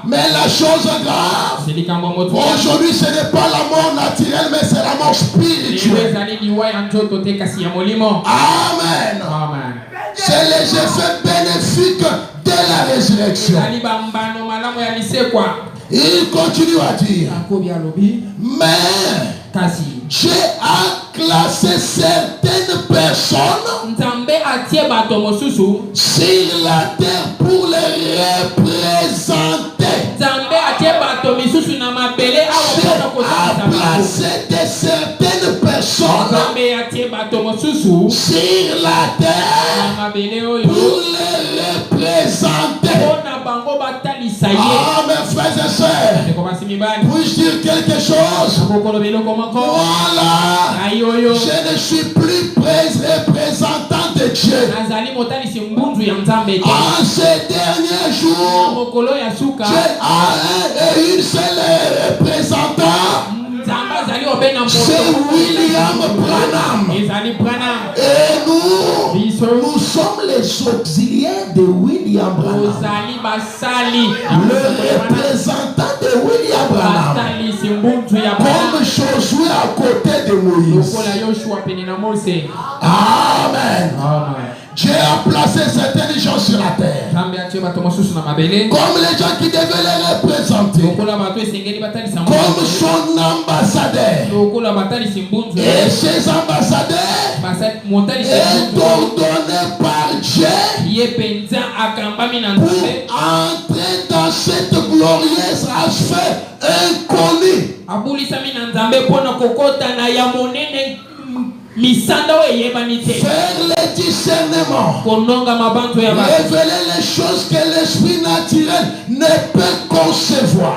Mais la chose grave, aujourd'hui ce n'est pas la mort naturelle, mais c'est la mort spirituelle. Amen. C'est les effets bénéfiques de la résurrection. Il continue à dire, mais Dieu a classé certaines personnes sur la terre pour les représenter. Dieu a placé certaines personnes sur la terre pour les représenter. Ah, mes frères et sœurs, puis-je dire quelque chose? Voilà, je ne suis plus représentant de Dieu. En ces derniers jours, Dieu a une seule représentant. C'est William Branham. Et nous sommes les auxiliaires de William Branham. Le représentant de William Branham. Comme Josué à côté de Moïse. Amen. Dieu a placé certaines gens sur la terre. Comme les gens qui devaient les représenter. Comme son ambassadeur. Et ces ambassadeurs est ordonné par Dieu pour entrer dans cette glorieuse sphère inconnue. Faire le discernement, révéler les choses que l'esprit naturel ne peut concevoir.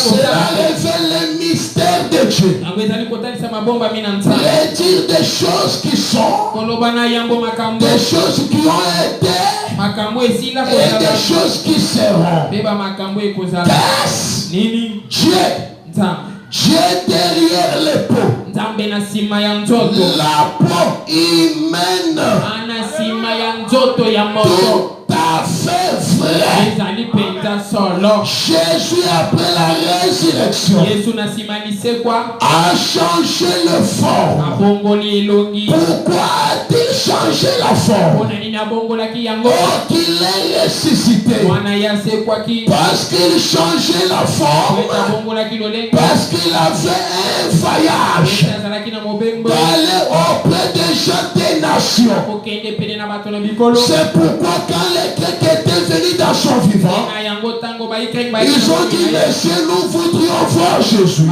Cela révèle le mystère de Dieu. Prédire des choses qui sont, des choses qui ont été et des choses qui seront. Qu'est-ce? Dieu. Dieu derrière les peaux. La peau humaine. Tout à fait vrai. Jésus après la résurrection a changé le forme. Pourquoi a-t-il changé la forme? Oh, qu'il est ressuscité. Parce qu'il changeait la forme. Parce qu'il avait un voyage d'aller auprès des gens des nations. C'est pourquoi quand les Grecs étaient venus dans son vivant, ils ont dit, messieurs, nous voudrions voir Jésus.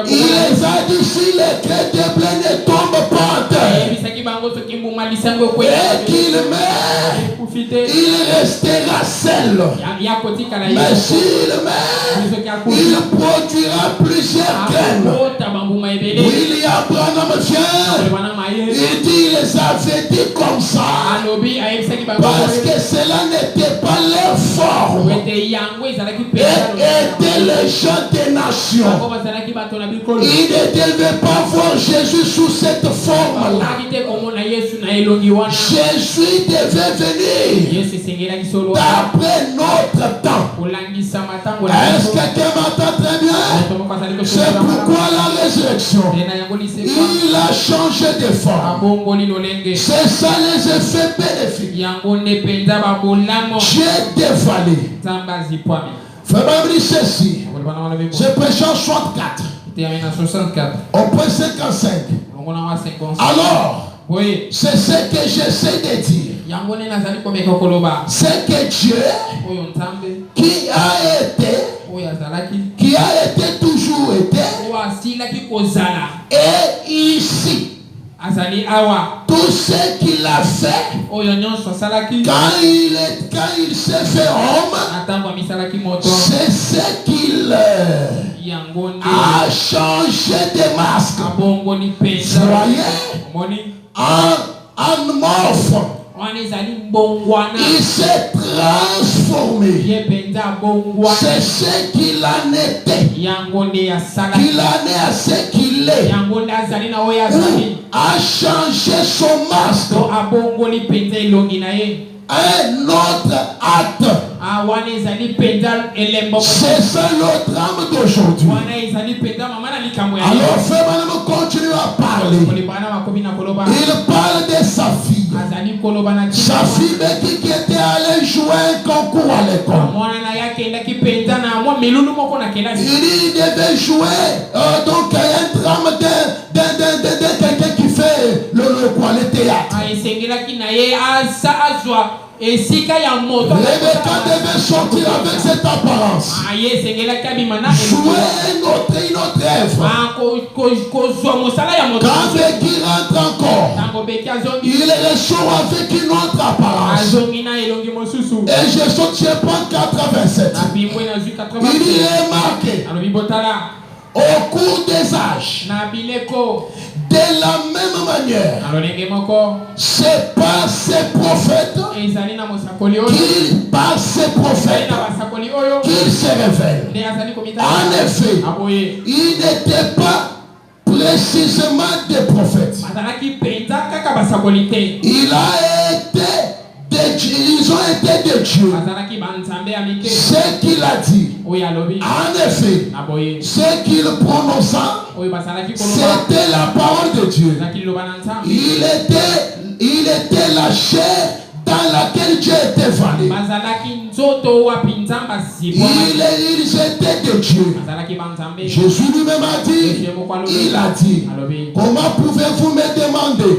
Il les a dit, si les chrétiens ne tombent pas en terre et qu'il meurt, il restera seul. Mais s'il meurt, il produira plusieurs graines. William Branham vient, il dit, il les avait dit comme ça parce que cela n'était pas leur forme. Étaient les gens des nations. Ils ne devaient pas voir Jésus sous cette forme-là. Jésus devait venir d'après notre temps. Est-ce que quelqu'un m'entend très bien? C'est pourquoi la résurrection, il a changé de forme. C'est ça les effets bénéfiques. Dieu dévoilé. Fais-moi dire ceci. C'est Pécheur 64. Au point 55. Alors, c'est ce que j'essaie de dire. C'est que Dieu qui a été toujours été et ici. Tout ce qu'il a fait quand il s'est fait homme, c'est ce qu'il a changé de masque. Voyez, en morphe, il s'est transformé. C'est ce qu'il en était. Qu'il en est à ce qu'il est. A changé son masque. un autre acte. C'est ça le drame d'aujourd'hui. Alors frère, madame, continue à parler. Il parle de sa fille. Sa fille qui était allée jouer un concours à l'école. Il devait jouer donc un drame de quelqu'un qui fait le théâtre. Rebecca devait sortir avec cette apparence. Jouer une autre œuvre. Quand Becky rentre encore, il ressort avec une autre apparence. Et je saute, je prends 87. Il est marqué au cours des âges. De la même manière, c'est par ces prophètes qu'il se révèle. En effet, il n'était pas précisément des prophètes. Ils ont été de Dieu. Ce qu'il a dit, en effet, ce qu'il prononça, c'était la parole de Dieu. Il était la chair dans laquelle Dieu était venu. Ils étaient de Dieu. Jésus lui-même a dit, il a dit, comment pouvez-vous me demander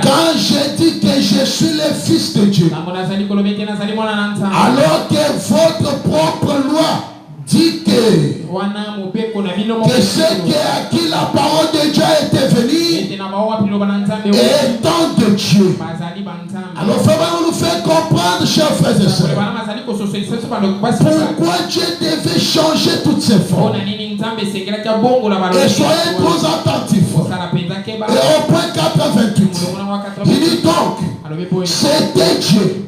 quand je dis que je suis le Fils de Dieu, alors que votre propre loi dit que ceux à qui la parole de Dieu a été venue étant de Dieu. Alors frère, on nous fait comprendre, chers frères et sœurs, pourquoi Dieu devait changer toutes ces formes. Et soyez trop attentifs. Et au point 88, il dit donc, c'était Dieu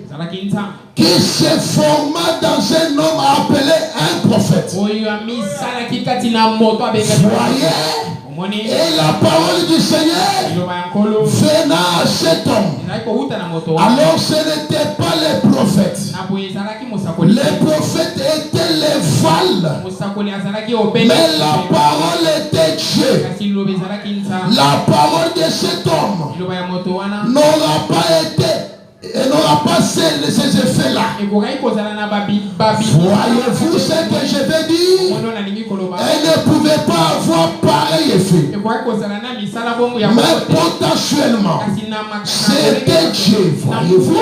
qui se forma dans un homme appelé un prophète. Voyez, et la parole du Seigneur venant à cet homme. Alors ce n'était pas les prophètes. Les prophètes étaient les vals. Mais la parole était Dieu. La parole de cet homme n'aura pas été et n'aura pas ces effets-là. Voyez-vous ce que je vais dire? Elle ne pouvait pas avoir pareil effet. Mais potentiellement, c'était Dieu. Voyez-vous?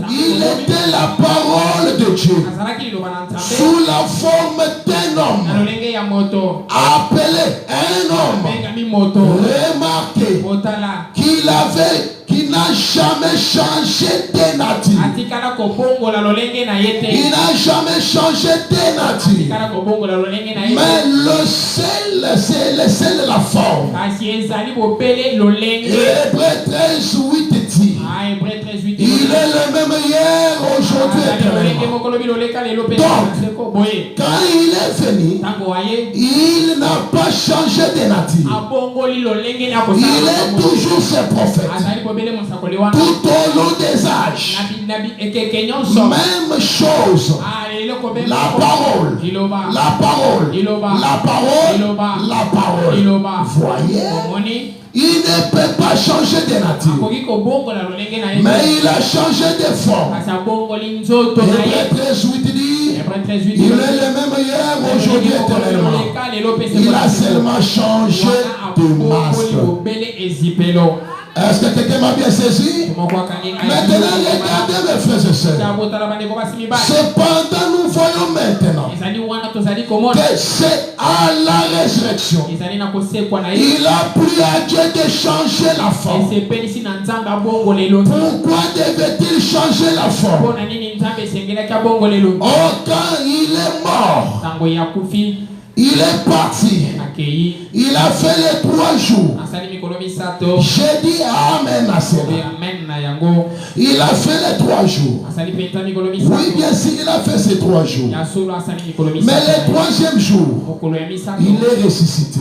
Il était la parole de Dieu sous la forme d'un homme appelé un homme. Remarquez qu'il n'a jamais changé de nature. Il n'a jamais changé de nature. Mais le sel, c'est le sel de la forme. Hébreux 13, 8 dit, il est le même hier, aujourd'hui et donc, quand il est venu, il n'a pas changé de nature. Il est toujours ce prophète. Tout au long des âges. Même chose. La parole. La parole. La parole. La parole. Voyez. Il ne peut pas changer de nature. Mais il a changé de forme. Hébreux 13:8 dit, il est le même hier, aujourd'hui éternellement. Il a seulement changé de masque. Est-ce que quelqu'un m'a bien saisi? Maintenant, regardez mes frères et sœurs. Cependant, nous voyons maintenant que c'est à la résurrection. Il a pris à Dieu de changer la forme. Pourquoi devait-il changer la forme? Oh, quand il est mort, il est parti. Il a fait les 3 jours. J'ai dit Amen à cela. Il a fait les 3 jours. Oui, bien sûr, il a fait ces 3 jours. Mais le 3e jour, il est ressuscité.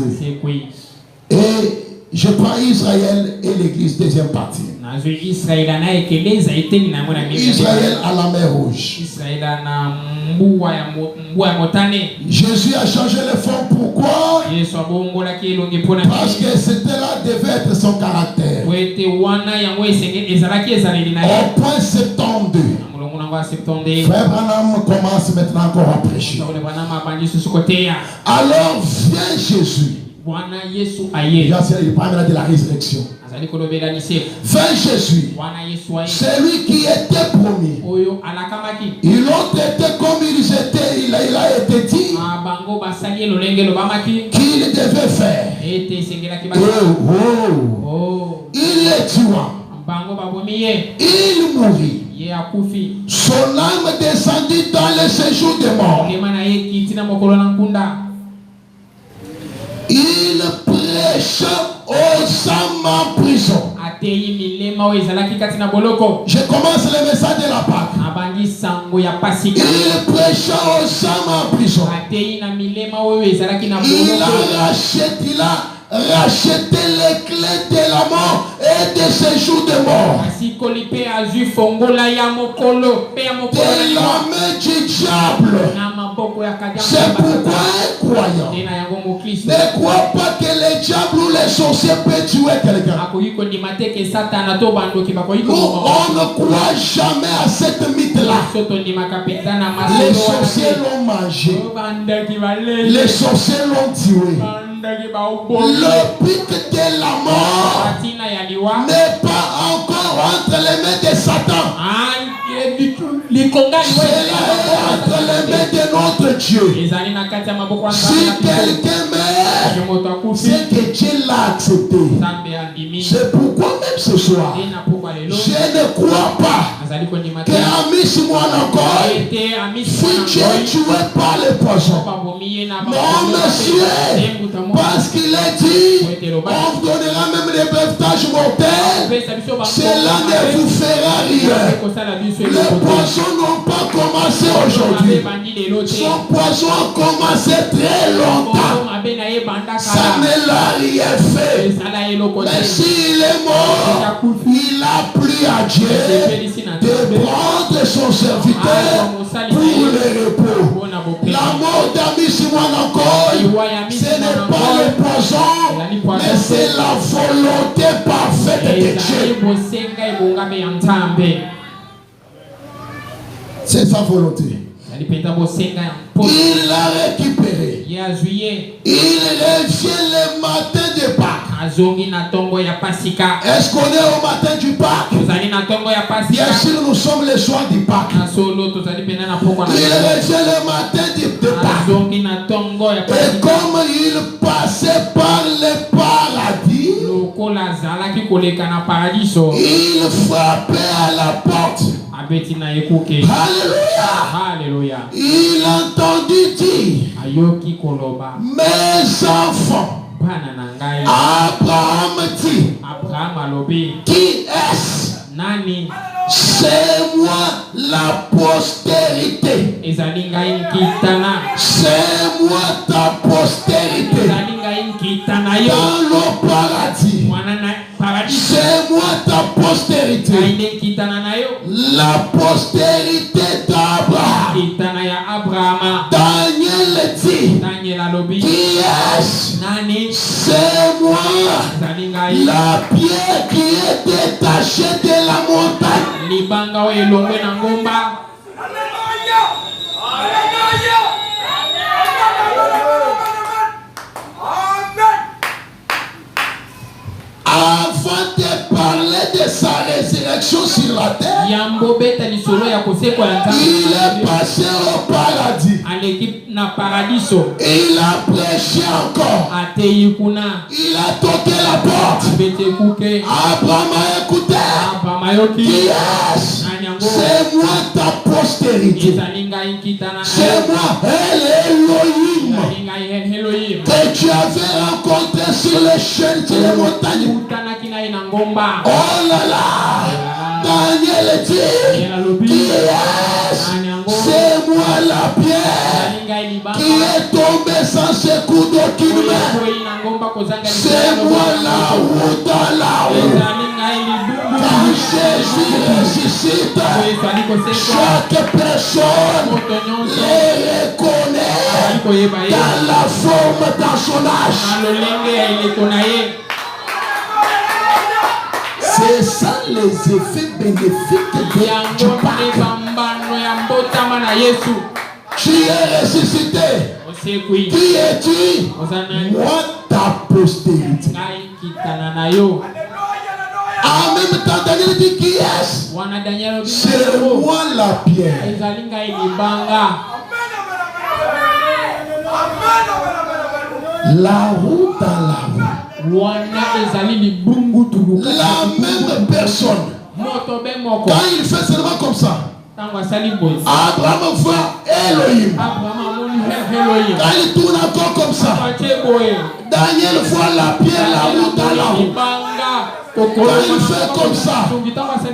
Et je prends Israël et l'église, 2e partie. Israël à la mer Rouge. Jésus a changé le fond. Pourquoi? Parce que c'était là devait être son caractère. Au point 72. Frère Branham commence maintenant encore à prêcher. Alors vient Jésus. Il parle de la résurrection. Vint Jésus, celui qui était promis. Ils ont été comme ils étaient. Il a été dit qu'il devait faire. Il est tuant. Il mourit. Son âme descendit dans le séjour des morts. Il prêcha aux âmes en prison. Je commence le message de la Pâque. Il prêcha aux âmes en prison. Il a racheté les clés de la mort et de séjour de mort. De la main du diable. C'est pourquoi un croyant ne croit pas que le diable ou les sorciers peuvent tuer quelqu'un. Nous, on ne croit jamais à cette mythe-là. Les sorciers l'ont mangé. Les sorciers l'ont tué. Le but de la mort n'est pas encore entre les mains de Satan. C'est entre les mains de notre Dieu. Si quelqu'un meurt, c'est que Dieu l'a accepté. C'est pourquoi même ce soir, je ne crois pas que Amis Simon encore fut tué par le poison. Non, monsieur, parce qu'il a dit, on vous donnera même des brevetages mortels. Cela ne vous fera rien. Les poissons n'ont pas commencé aujourd'hui. Son poisson a commencé très longtemps. Ça ne l'a rien fait. Mais s'il est mort, il a pris à Dieu de prendre son serviteur pour le repos. La mort d'Amis Simon encore, ce n'est pas le poison, mais c'est la volonté parfaite de Dieu. C'est sa volonté. Il l'a récupéré. Il revient le matin de Pâques. Est-ce qu'on est au matin du Pâques? Bien sûr, nous sommes le soir du Pâques. Il revient le matin de Pâques. Et comme il passait par le paradis, il frappait à la porte. Alléluia. Alléluia. Il entendit dire, mes enfants, Abraham dit, qui est-ce? C'est moi la postérité. C'est moi ta postérité. Dans le paradis. C'est moi ta postérité. La postérité d'Abraham. Daniel dit, qui est-ce? C'est moi la pierre qui est détachée de la montagne. Avant de parler de sa résurrection sur la terre, il est passé au paradis. Il a prêché encore. Il a toqué la porte. Abraham a écouté. Qui est-ce? C'est moi ta postérité. C'est moi Elohim que tu avais rencontré sur les chaînes, sur les montagnes. Oh là là. Daniel dit, qui est-ce? C'est moi la pierre qui est tombée sans secours d'aucune main. C'est moi la route dans la route. Quand Jésus ressuscite, chaque personne les reconnaît dans la forme dans son âge. C'est ça les effets bénéfiques de du Pâques. Tu es ressuscité. Qui es-tu? Moi, ta postérité. En même temps, Daniel dit qui est-ce? C'est moi la pierre. La roue dans la roue. La même personne. Quand il fait seulement comme ça, Abraham voit Elohim. Quand il tourne encore comme ça, Daniel voit la pierre, la roue dans la roue. Quand il fait comme ça,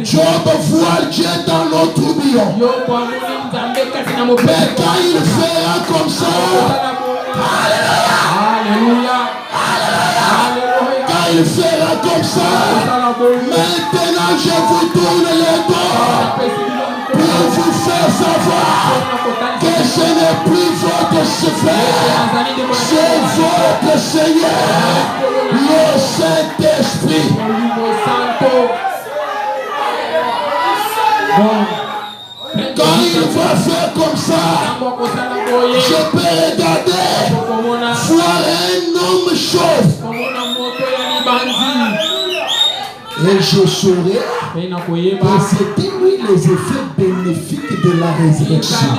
Job voit Dieu dans nos tourbillons. Mais quand il fera comme ça, Alléluia, quand il fera comme ça, maintenant je vous tourne les dos pour vous faire savoir que ce n'est plus votre frère, c'est votre Seigneur, le Saint-Esprit. Quand il va faire comme ça, je peux regarder, voir un homme chauve. Et je saurai que c'était lui les effets bénéfiques de la résurrection.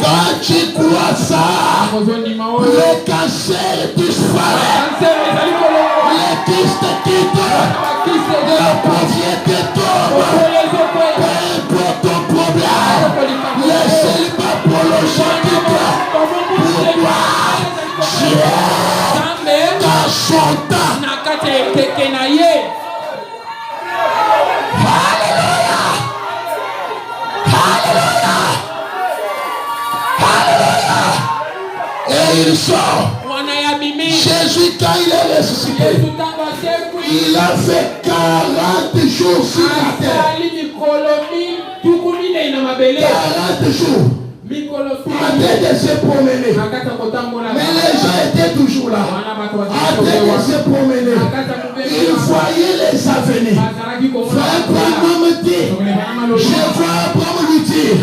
Quand tu crois ça, le cancer disparaît, le kyste quitte, la pauvreté tombe, peu importe ton problème, le célibat prolongé. Pourquoi Dieu dans son temps? Alléluia. Alléluia. Alléluia. Et il sort. Jésus, quand il est ressuscité, il a fait 40 jours sur la terre. 40 jours. En train de se promener. Mais les gens étaient toujours là. En train de se promener. Ils voyaient les avenirs. Frère Branham me dit, je vois Abraham lui dire,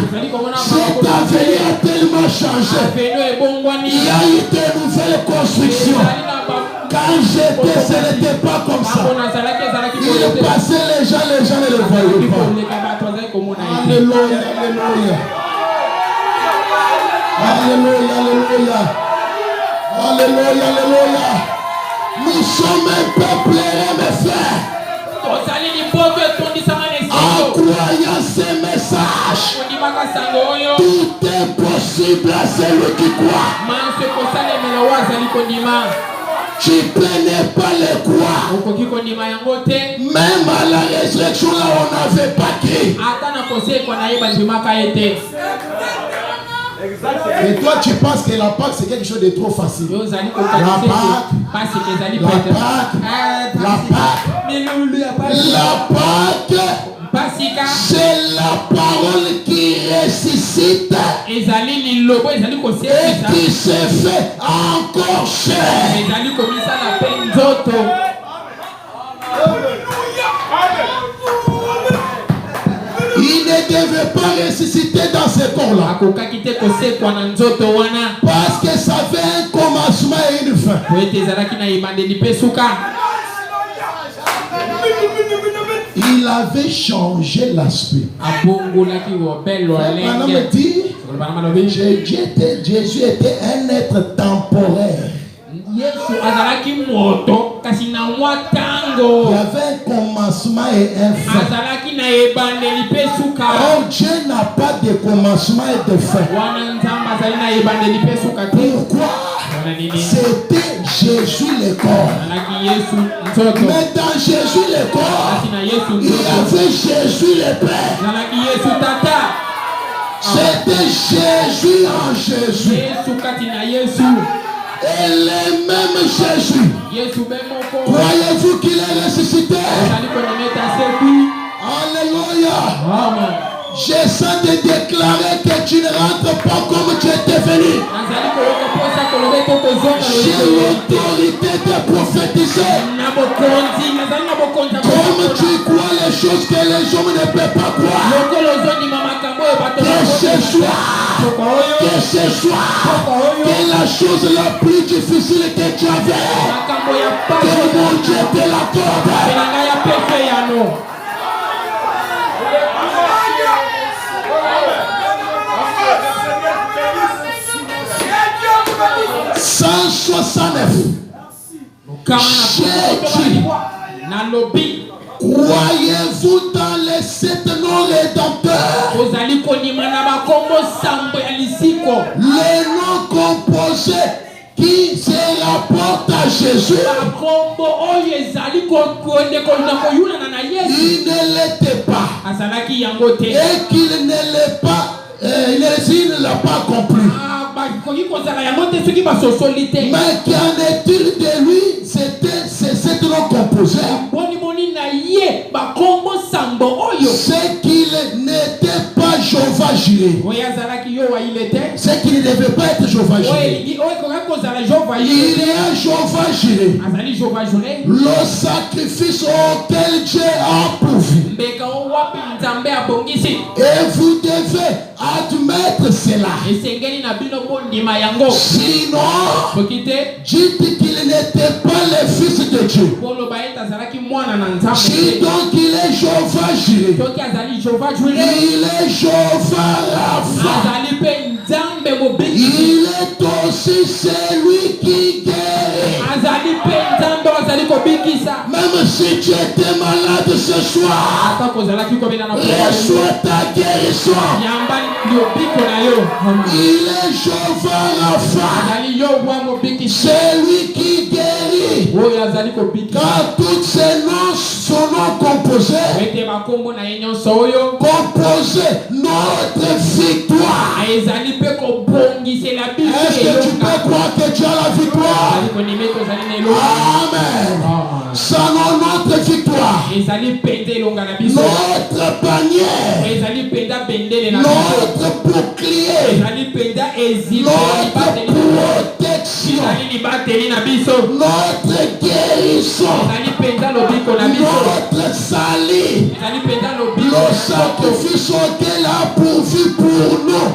cet avenir a tellement changé. Il y a eu de nouvelles constructions. Quand j'étais, ce n'était pas comme ça. Il passait les gens ne le voyaient pas. Alléluia, alléluia. Alléluia, alléluia. Alléluia, alléluia. Nous sommes un peuple, mes frères. En croyant ces messages, tout est possible à celui qui croit. Tu prenais pas les croix. Même à la résurrection, là, on n'avait pas crié. Et toi, tu penses que la Pâque, c'est quelque chose de trop facile. La Pâque, c'est la parole qui ressuscite et qui se fait encore chair. Il ne devait pas ressusciter dans ce corps-là. Parce que ça fait un commencement et une fin. Il avait changé l'aspect. Jésus était un être temporaire. Il y avait un commencement et un fin. Oh, Dieu n'a pas de commencement et de fin. Pourquoi? C'était Jésus le corps. Mais dans Jésus le corps, il y avait Jésus le Père. C'était Jésus en Jésus. Et le même Jésus, croyez-vous qu'il est ressuscité? Alléluia. Amen. J'essaie de déclarer que tu ne rentres pas comme tu étais venu. J'ai l'autorité de prophétiser. Comme tu crois les choses que les hommes ne peuvent pas croire. Que ce soit que la chose la plus difficile que tu avais, que mon Dieu te l'accorde. Croyez-vous dans les 7 noms rédempteurs? Les noms composés qui se rapportent à Jésus. Il ne l'était pas. Et qu'il ne l'est pas. Il ne l'a pas accompli. Mais qu'en est-il de lui? C'était ces 7 noms composés. C'est qu'il n'était pas Jéhovah Jireh. C'est qu'il ne devait pas être Jéhovah Jireh. Il est Jéhovah Jireh. Le sacrifice auquel Dieu a pourvu. Et vous devez admettre cela. Sinon, dites qu'il n'était pas le fils de Dieu. Si donc il est Jéhovah Jireh, il est Jéhovah Rapha, il est aussi celui qui guérit. Même si tu étais malade ce soir, reçois ta guérison. Il est Jéhovah Rapha, celui qui guérit. Car tous ces noms sont composés notre victoire. Est-ce que tu peux croire que tu as la victoire? Amen. Sans notre victoire, notre bannière, notre bouclier, notre protection, notre guérison, notre salut, le sacrifice auquel a pourvu pour nous.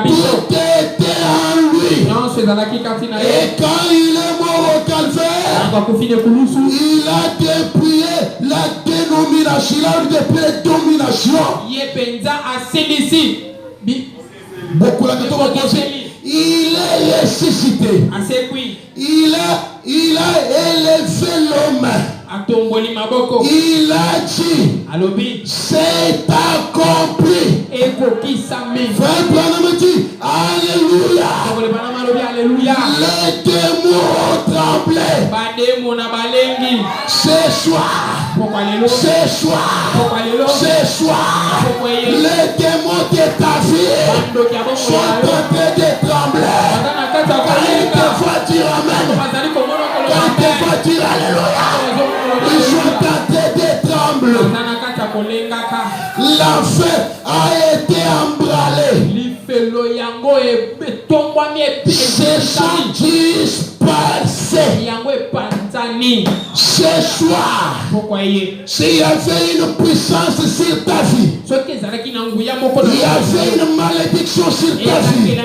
Tout était en lui. Et quand il est mort au calvaire, il a dépouillé la dénomination. Il a dépouillé la domination. Beaucoup la il est ressuscité. Il a élevé l'homme. Il a dit, c'est accompli. Frère Branham dit, Alléluia. Les démons ont tremblé. Ce soir, les démons de ta vie sont en train de trembler. Quand te voient dire Amen, quand te voient dire Alléluia, ils sont en train de trembler. L'enfer a été emballé. Se sont dispersés. Ce soir, s'il y avait une puissance sur ta vie, il y avait une malédiction sur ta vie,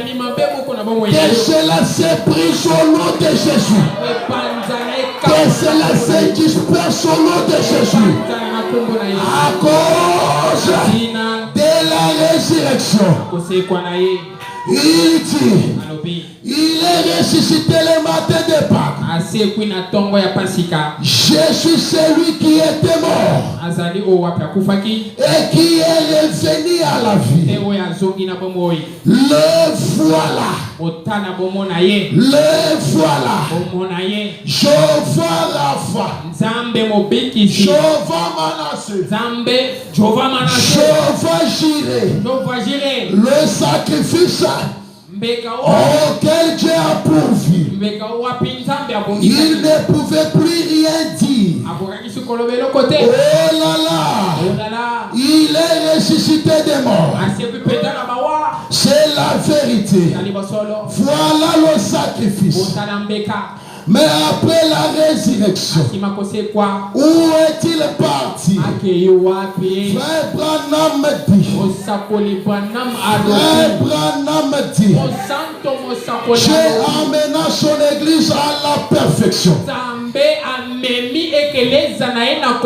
que cela s'est pris au nom de Jésus, que cela se disperse au nom de Jésus, à cause de la résurrection. Il dit, il est ressuscité le matin de Pâques. Je suis celui qui était mort et qui est revenu à la vie. Le voilà. Le voilà. Jéhovah Rapha. Jéhovah Manassé. Jéhovah Jireh. Le sacrifice auquel Dieu a pourvu. Il ne pouvait plus rien dire. Oh là là, il est ressuscité des morts. C'est la vérité. Voilà le sacrifice. Mais après la résurrection, où est-il parti? Frère Branham dit, Dieu amena son église à la perfection.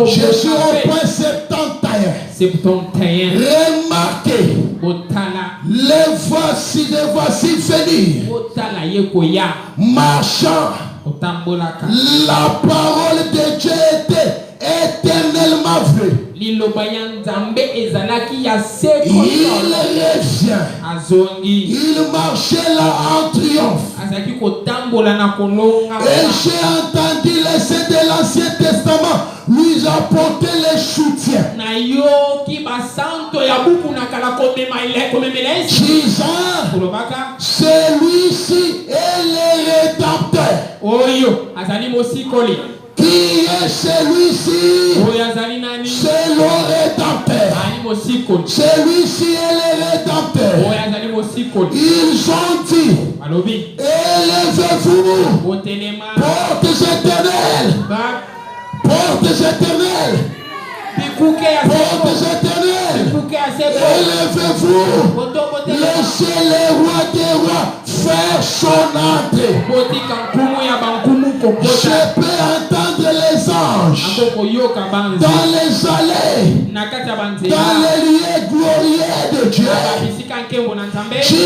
Je suis au point 71. Remarquez, les voici venir, marchant. La parole de Dieu était éternellement vraie. Il revient, il marchait là en triomphe. Et j'ai entendu les saints de l'Ancien Testament lui apporter les soutiens. Disant, celui-ci est le rédempteur. Qui est celui-ci? C'est le rédempteur. Celui-ci est le rédempteur. Ils ont dit, élevez-vous, portes éternelles, portes éternelles, portes éternelles, élevez-vous, laissez les rois des rois faire son entrée. Je peux entendre les anges dans les allées, dans les lieux glorieux de Dieu. Qui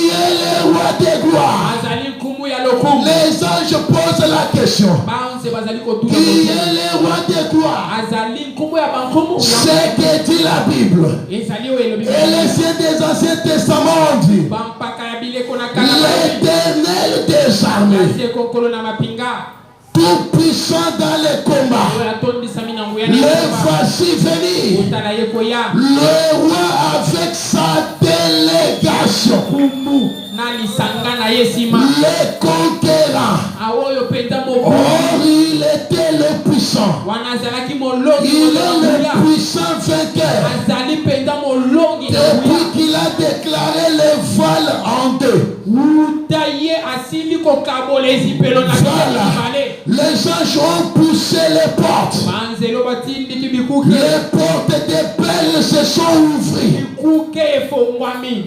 est le roi des gloires? Les anges posent la question. Qui est le roi des gloires? C'est que dit la Bible. Et les saints des Anciens Testaments dit, l'Éternel des armées, tout puissant dans les combats, le voici venir, le roi avec sa délégation, les conquérants. Or il était le puissant, il est le puissant vainqueur, depuis qu'il a déclaré les voiles en deux. Voilà. Les anges ont poussé les portes. Les portes des perles se sont ouvertes.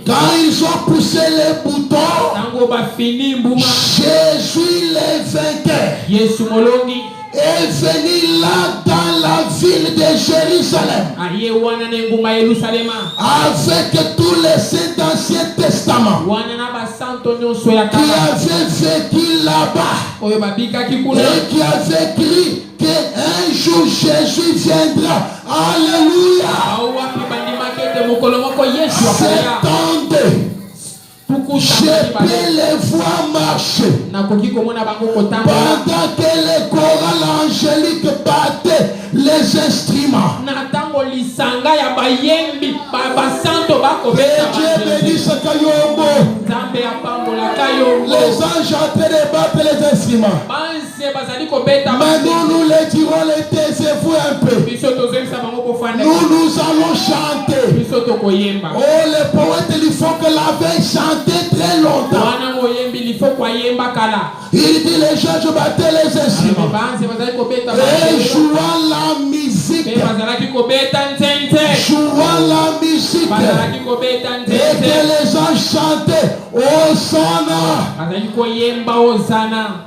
Quand ils ont poussé les boutons, Jésus les vainqueur est venu là dans la ville de Jérusalem avec tous les saints d'Ancien Testament qui avaient vécu là-bas et qui avaient écrit qu'un jour Jésus viendra. Alléluia. S'étendez. Je peux les voir marcher pendant que les chorales angéliques battaient les instruments. Et Dieu bénisse Kayombo. Les anges en train de battre les instruments. Mais nous les dirons, les taisez-vous un peu. Nous allons chanter. Oh, les poètes, il faut que la veille chanter très longtemps. Il dit les gens, je battais les instruments et jouant la musique, et que les gens chantaient Hosanna.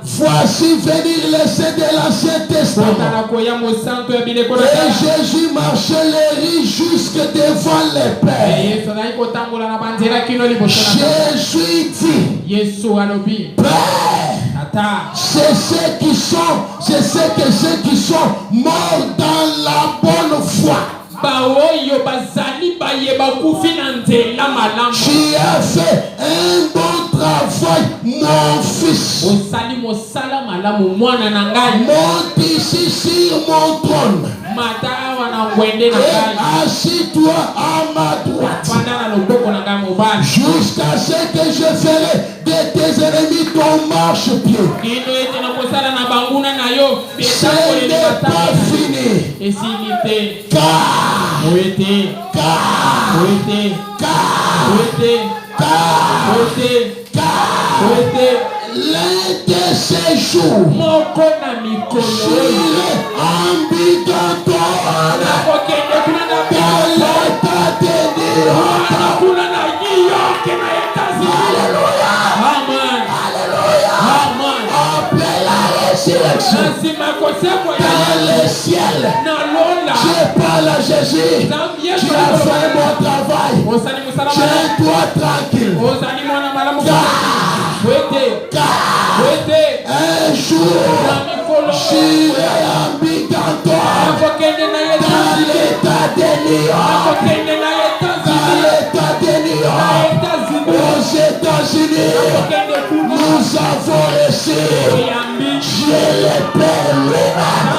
Voici venir les saints de l'Ancien Testament. Et Jésus marchait les riz jusque devant les pères. Jésus dit, Père, c'est ceux qui sont morts dans la bonne foi. Tu as fait un bon travail, mon fils. Monte ici sur mon trône et assis-toi à ma droite. jusqu'à ce que je ferai de tes ennemis ton marche-pied. Ce n'est pas fini. L'un de ces jours, j'irai en Biganton dans l'état de New York. Alléluia. Alléluia. Après la résurrection, dans le ciel, je parle à Jésus. Tu as fait mon travail. Tiens-toi tranquille. Un jour, j'irai en Biganton dans l'état de New York. Dans l'état de New York, aux États-Unis, nous avons reçu Dieu le Père lui-même.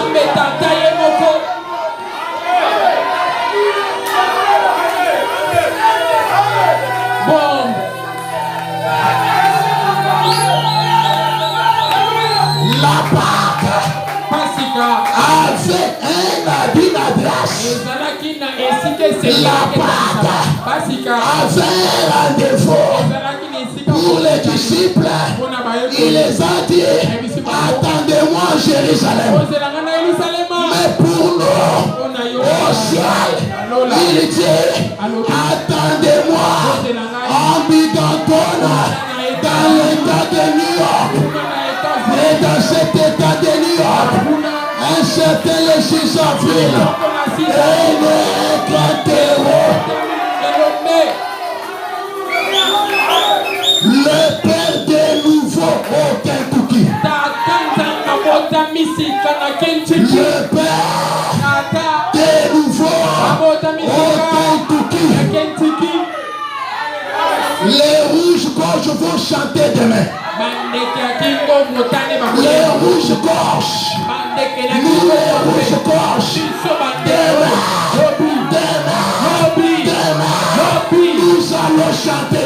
La Pâque avec un habit d'adresse. La Pâque avait un défaut pour les disciples. Il les a dit, attendez-moi à Jérusalem. Mais pour nous, au ciel, il dit, attendez-moi en Biganton dans l'état de New York. Et dans cet état de New York, un certain le 6 avril, le père de nouveau au Kentucky. Le père de nouveau au Kentucky. Les rouges-gorges vont chanter demain. Les rouges-gorges. Nous les rouges-gorges. Demain. Nous allons chanter.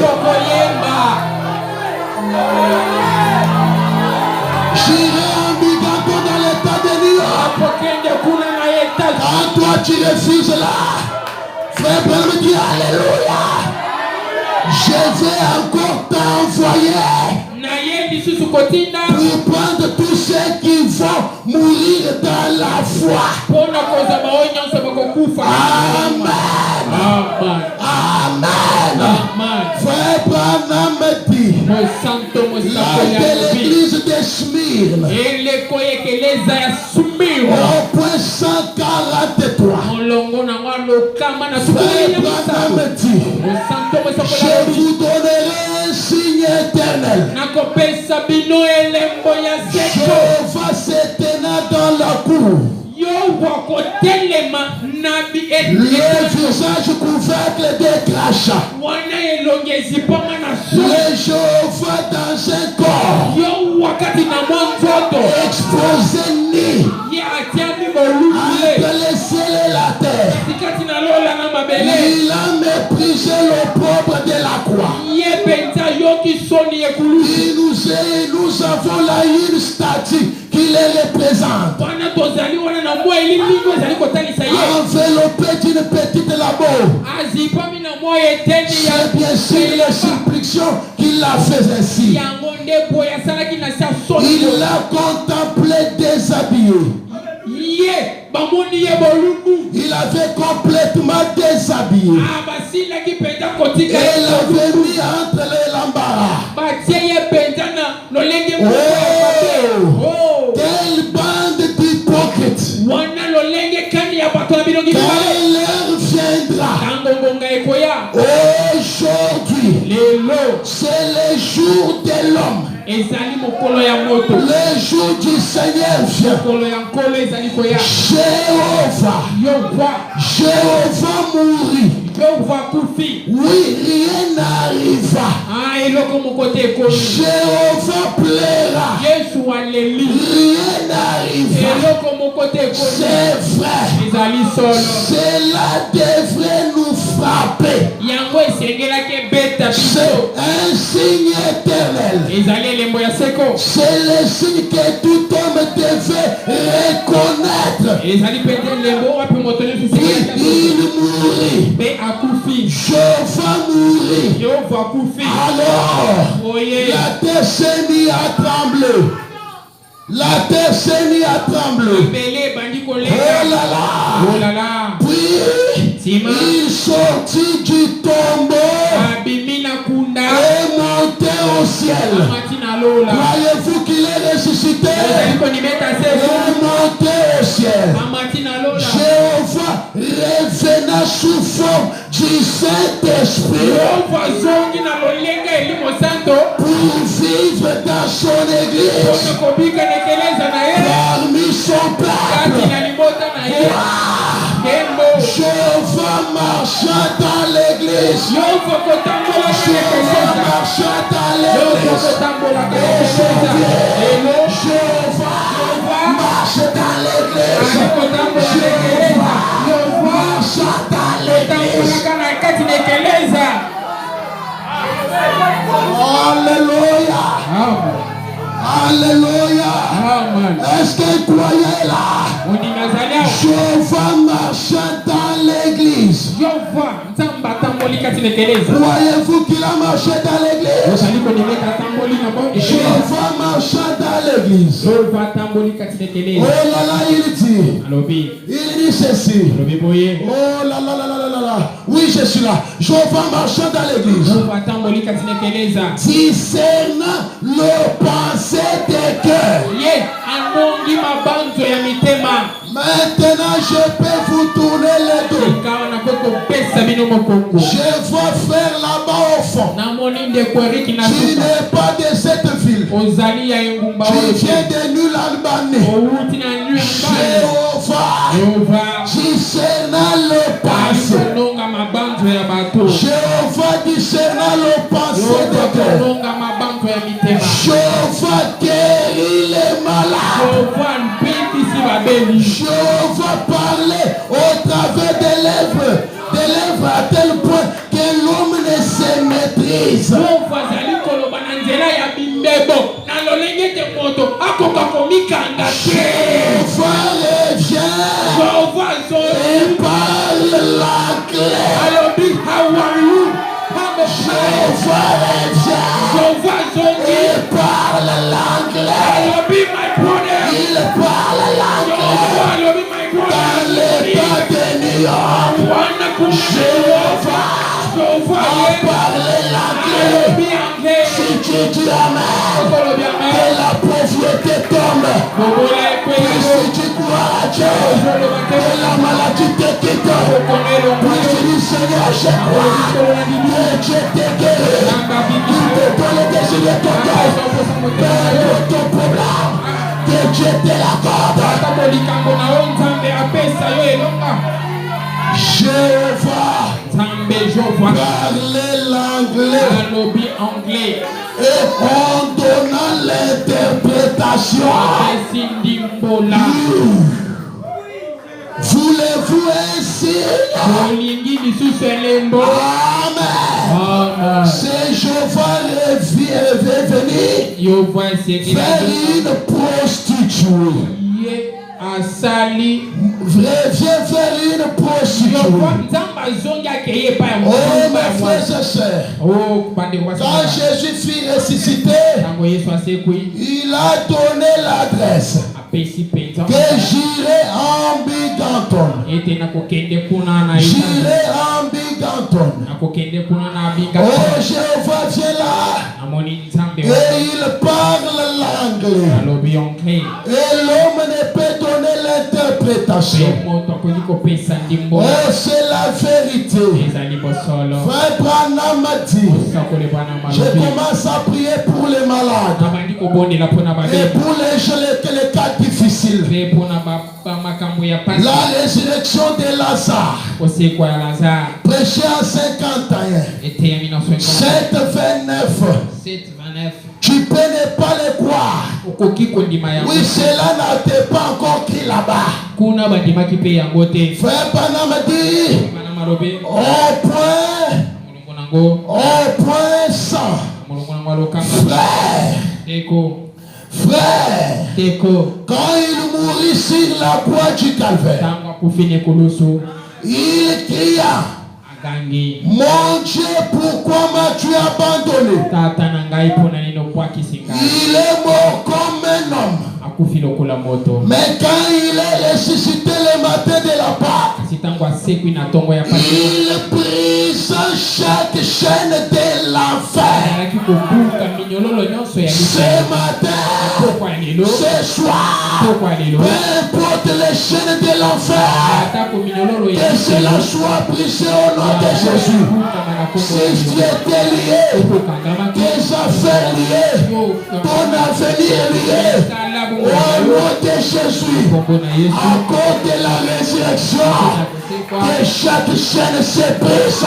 J'irai en Biganton dans l'état de New York. Quand toi tu refuses là, frère Branham me dit alléluia. Je vais encore t'envoyer pour prendre tous ceux qui vont mourir dans la foi. Amen. Amen. Frère Branham me dit de l'église de Smyrne au point 143. Frère Branham me dit, je vous donnerai un signe éternel. Jéhovah se tenant dans la cour, le visage couvert de crachats, le Jéhovah dans un corps exposé nu entre le ciel et la terre. Il a méprisé l'opprobre de la croix. Nous avons là une statue qui les représente, enveloppée d'une petite labo. C'est bien sûr les supplications qu'il a fait ainsi. Il l'a contemplé déshabillé. Il avait complètement déshabillé. Et il avait mis entre les l'embarras. Quelle bande d'hypocrites. Quand l'heure viendra, aujourd'hui, c'est le jour de l'homme. Le jour du Seigneur vient. Jéhovah mourit. Oui, rien n'arriva. Jéhovah plaira. Rien n'arriva. C'est vrai. Cela devrait nous frapper. un signe éternel. C'est le signe que tout homme devait reconnaître. Il mourit. Je vais mourir. Alors, la terre s'est mise à trembler. La terre s'est mise à trembler. Oh là là. Puis, il sortit du tombeau et monté au ciel. Croyez-vous qu'il est ressuscité? Et monté au ciel. Jéhovah revenant sous forme du Saint-Esprit pour vivre dans son église parmi son peuple. Jéhovah marchant dans l'église. Jéhovah marchant dans l'église. Jéhovah marche dans l'église. Jéhovah marche dans l'église. Alléluia. Alléluia. Est-ce que vous croyez là? Jéhovah marchant dans l'église. Croyez-vous qu'il a marché dans l'église? Jéhovah marchant dans l'église. Oh là là, il dit ceci. Oh là là là là là là. Oui, je suis là. Jéhovah marchant dans l'église. Discernant le pensée des cœurs. Maintenant, je peux vous tourner le dos. Je vais faire là-bas au fond. Tu n'es pas de cette ville. Tu viens de Nul-Albanie. Jéhovah, discernant le passé. Jéhovah, discernant le passé de cœur. Jéhovah, guérit les malades. Jéhovah parlait au travers des lèvres à tel point que l'homme ne se maîtrise. Jéhovah revient et parle l'anglais. Jéhovah revient et parle l'anglais. Il parle l'anglais dans l'état de New York. Jéhovah parle l'anglais. Si tu dis amen, que la pauvreté tombe. Et si tu crois à Dieu, que la maladie te quitte. Puis tu dis Seigneur, je crois que Dieu te guérit. Il te donne le désir de ton cœur. Père ton problème. Que Dieu te l'accorde. Jéhovah parlait l'anglais et en donnant l'interprétation. Voulez-vous ainsi? Amen. C'est Jéhovah revenu faire une prostituée. Viens faire une prostituée. Oh mes frères et sœurs, quand Jésus fut ressuscité, il a donné l'adresse que j'irai en Binghamton. J'irai en Binghamton. Oh Jéhovah vient là et il parle l'anglais. Et l'homme ne peut donner l'interprétation. Oh, c'est la vérité. Frère Branham m'a dit, je commence à prier pour les malades et pour les cas difficiles. La résurrection de Lazare, prêché en 51, 7:29. Tu peux ne pas le croire. Oui, cela n'était pas encore écrit là-bas. Frère Branham dit, au point Au point 100. Frère, quand il mourit sur la croix du calvaire, il cria, mon Dieu, pourquoi m'as-tu abandonné? Il est mort comme un homme. Mais quand il est ressuscité le matin de la Pâque, il brise chaque chaîne de l'enfer. Ce matin, ce soir, peu importe les chaînes de l'enfer, que cela soit brisé au nom de Jésus. Si tu étais lié, tes affaires liées, ton avenir lié, au nom de Jésus, à cause de la résurrection, que chaque chaîne se brise,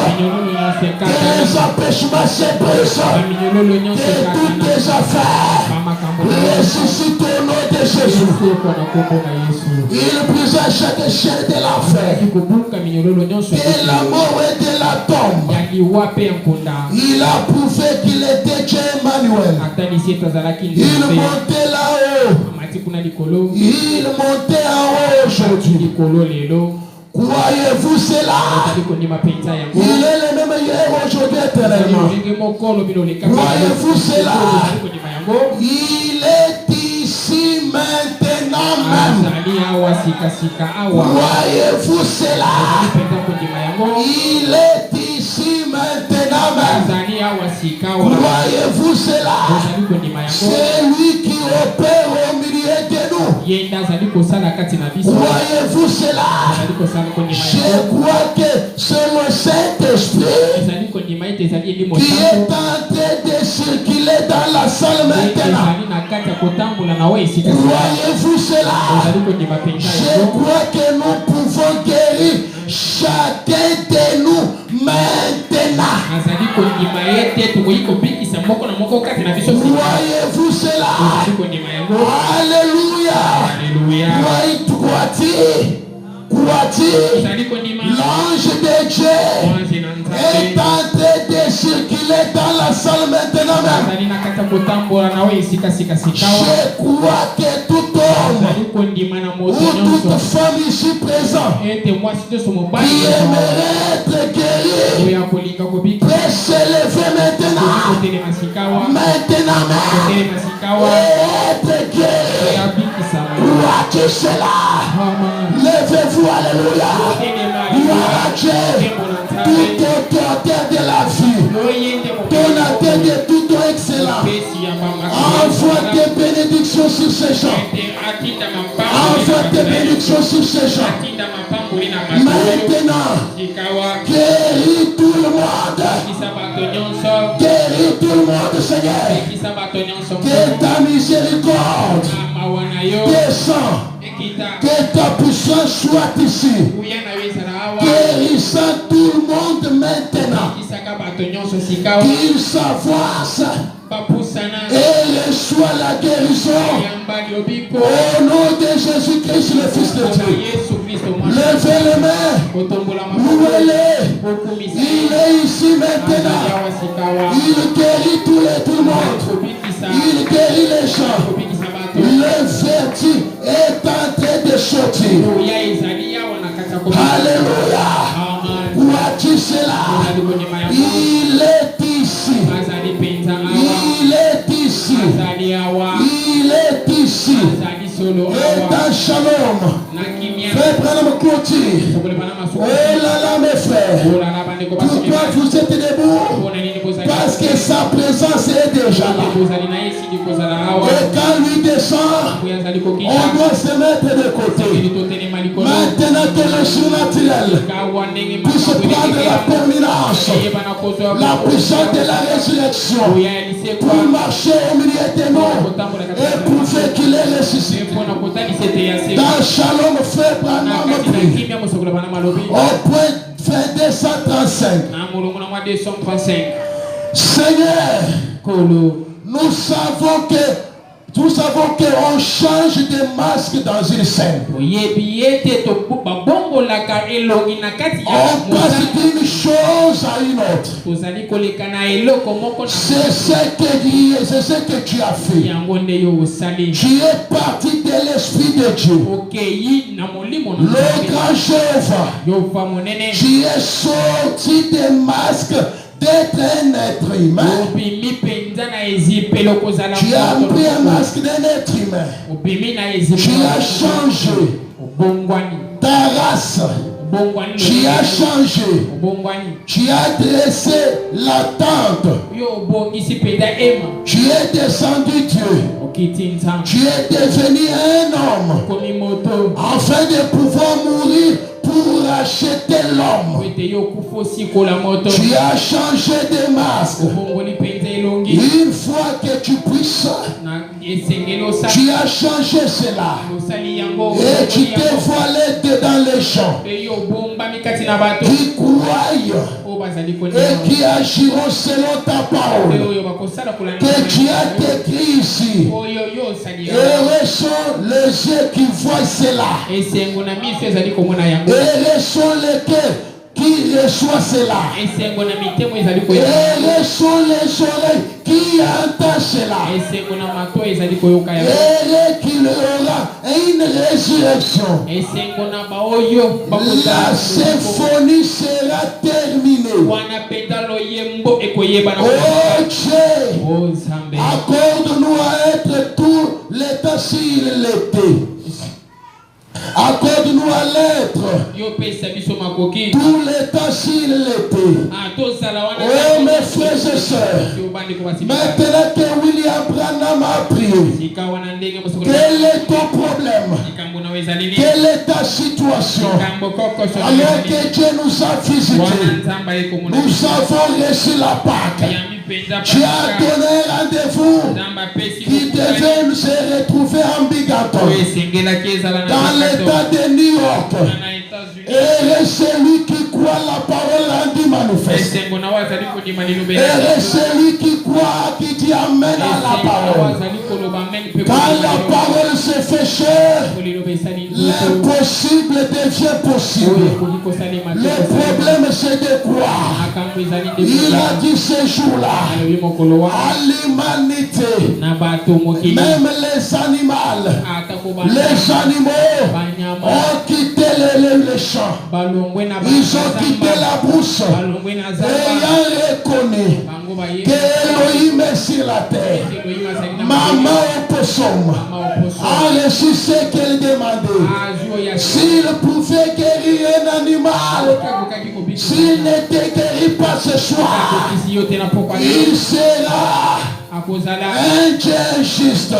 que les empêchements se brisent, que toutes tes affaires ressuscitent au nom de Jésus. Il brisa chaque chaîne de l'enfer, de la mort et de la tombe. Il a prouvé qu'il était Dieu Emmanuel. Il montait là-haut. Il montait en haut aujourd'hui. Croyez-vous cela? Il est le même hier, aujourd'hui, éternellement. Croyez-vous cela? Il est ici maintenant même. Croyez-vous cela? Il est ici maintenant même. Croyez-vous cela? C'est lui qui opère au milieu de nous. Croyez-vous cela? Je crois que c'est le Saint-Esprit qui est en train de circuler dans la salle maintenant. Croyez-vous cela? Je crois que nous pouvons guérir chacun de nous maintenant. Croyez-vous cela? Alléluia. Crois-tu? L'ange de Dieu est en train de circuler dans la salle maintenant même. Je crois que tout homme ou toute femme ici présente qui aimerait être guéri peut s'élever maintenant. Maintenant même. Et être guéri. Crois-tu cela? Levez-vous, alléluia. Gloire à Dieu. Tout autorité de la vie, ton atteinte de tout excellent. Envoie tes bénédictions sur ces gens. Envoie tes bénédictions sur ces gens. Maintenant, guéris tout le monde. Guéris tout le monde, Seigneur. Que ta miséricorde descend. Que ta puissance soit ici. Guérissant tout le monde maintenant. Qu'il s'avance et reçoit la guérison. Au nom de Jésus-Christ, le Fils de Dieu. Levez les mains. Louez-les. Il est ici maintenant. Il guérit tout le monde. Il guérit les gens. Le vertu est en train de sortir. Alléluia. Vois-tu cela? Il est ici. Il est ici. Il est ici. Et dans Shalom, frère Branham clôture. Oh là là mes frères, pourquoi vous êtes debout? Parce que sa présence est déjà là. Et quand lui descend, on doit se mettre de côté. Maintenant que le surnaturel puisse prendre la permanence, la puissance de la résurrection, pour marcher au milieu des morts et prouver qu'il est ressuscité. Dans Shalom, frère Branham prie au point 235. Seigneur, nous savons qu'on change de masque dans une scène. On passe d'une chose à une autre. C'est ce que tu as fait. Tu es parti de l'Esprit de Dieu. Le grand Jéhovah. Tu es sorti des masques d'être un être humain. Tu as pris un masque d'un être humain. Tu as changé ta race. Tu as changé. Tu as dressé la tente. Tu es descendu Dieu. Tu es devenu un homme afin de pouvoir mourir pour racheter l'homme. Tu as changé de masque. Une fois que tu puisses, tu as changé cela. Et tu t'es voilé dedans les gens qui croient et qui agiront selon ta parole que tu as décrit ici. Heureux sont les yeux qui voient cela. Heureux sont les cœurs qui reçoit cela. Et sont les oreilles qui entendent cela. Et qu'il aura une résurrection. La symphonie sera terminée. Oh Dieu, accorde-nous à être tout l'état s'il l'était. Accorde-nous à l'être tout l'état s'il l'était. Oh mes frères et sœurs, maintenant que William Branham a prié, quel est ton problème? Quelle est ta situation? Alors que Dieu nous a visité, nous avons reçu la Pâque. Tu as donné un rendez-vous qui devait se retrouver en Bigaton, dans l'état de New York. Et celui qui croit la parole rendue manifeste. Et celui qui croit, qui dit amen à la parole. Quand la parole se fait chair, l'impossible devient possible. Le problème c'est de croire. Il a dit ce jour-là à l'humanité, même les animaux ont quitté les champs. Ils ont quitté la brousse ayant reconnu que Elohim est sur la terre. Maman opossum a reçu ce qu'elle demandait. S'il pouvait guérir un animal, s'il n'était guéri pas ce soir, il sera un Dieu juste.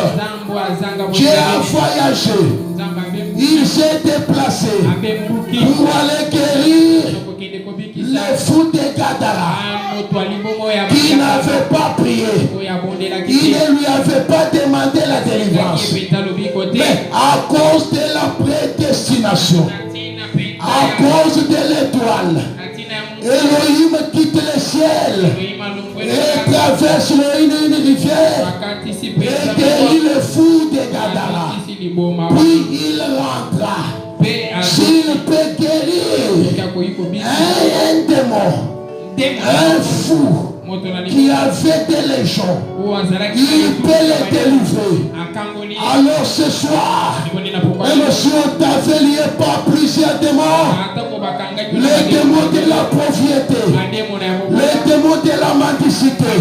Dieu a voyagé. Il s'est déplacé pour aller guérir les fous de Gadara qui n'avaient pas prié. Il ne lui avait pas demandé la délivrance. Mais à cause de la prédestination, à cause de l'étoile, Elohim quitte le ciel et traverse une rivière et guérit le fou de Gadara. Puis il rentra. S'il peut guérir un démon, un fou qui avait des légions, il peut les délivrer. Alors ce soir, même si on t'avait lié par plusieurs démons, les démons de la pauvreté, les démons de la mendicité,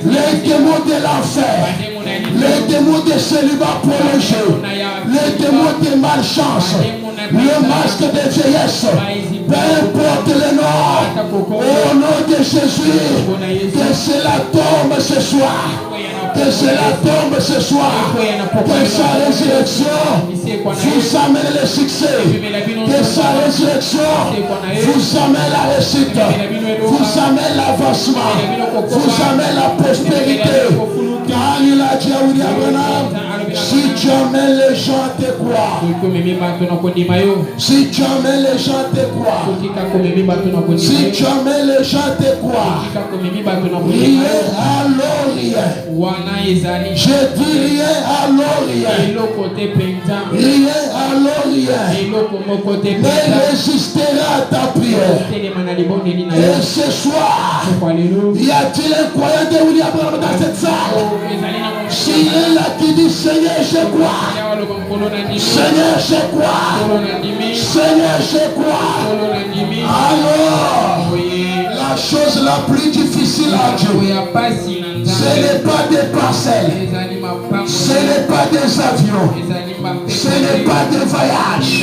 les démons de l'enfer, les démons de célibat prolongé, les démons de malchance, le masque de vieillesse, peu importe le nom, au nom de Jésus, que cela tombe ce soir. Que cela tombe ce soir. Que sa résurrection vous amène le succès. Que sa résurrection vous amène la réussite. Vous amène l'avancement. Vous amène la prospérité. Car il a dit à William Branham, si tu amènes les gens à te croire, si tu amènes les gens à te croire, si tu amènes les gens à te croire, rien alors rien. Je dis rien alors rien. Rien alors rien. Mais résistera à ta prière. cœur. Et ce soir, y a-t-il un croyant de William Branham dans cette salle? S'il est là qui dit Seigneur, je crois. Seigneur, je crois. Seigneur, je crois. Alors, la chose la plus difficile à Dieu, ce n'est pas des parcelles, ce n'est pas des avions, ce n'est pas des voyages,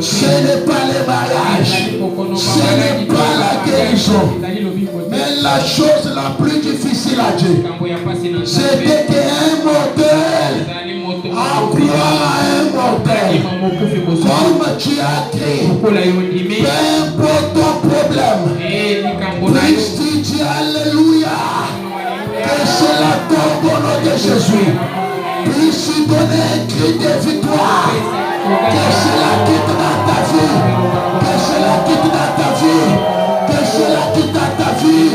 ce n'est pas les mariages, ce n'est pas la guérison. Mais la chose la plus difficile à Dieu, c'était qu'un mortel à croire à un mortel. Comme tu as crié, peu importe ton problème, Christ dit Alléluia. Que cela tombe au nom de Jésus. Puisse donner un cri de victoire. Que cela quitte dans ta vie. Que cela quitte dans ta vie. Que cela quitte dans ta vie.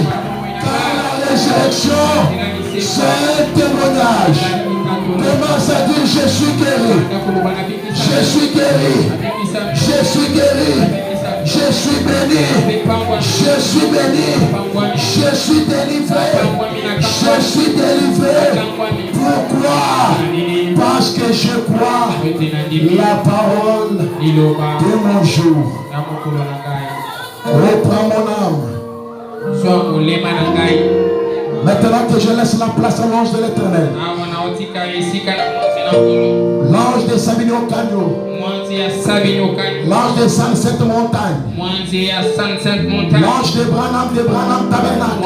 Car la résurrection, c'est un témoignage. Commence à dire je suis guéri. Je suis guéri. Je suis guéri. Je suis béni. Je suis béni. Je suis délivré. Je suis délivré. Pourquoi? Parce que je crois la parole de mon jour. Reprends mon âme. Maintenant que je laisse la place à l'ange de l'Éternel, l'ange de Sabino Canyo, l'ange de 107 montagnes, l'ange de Branham Tabernacle,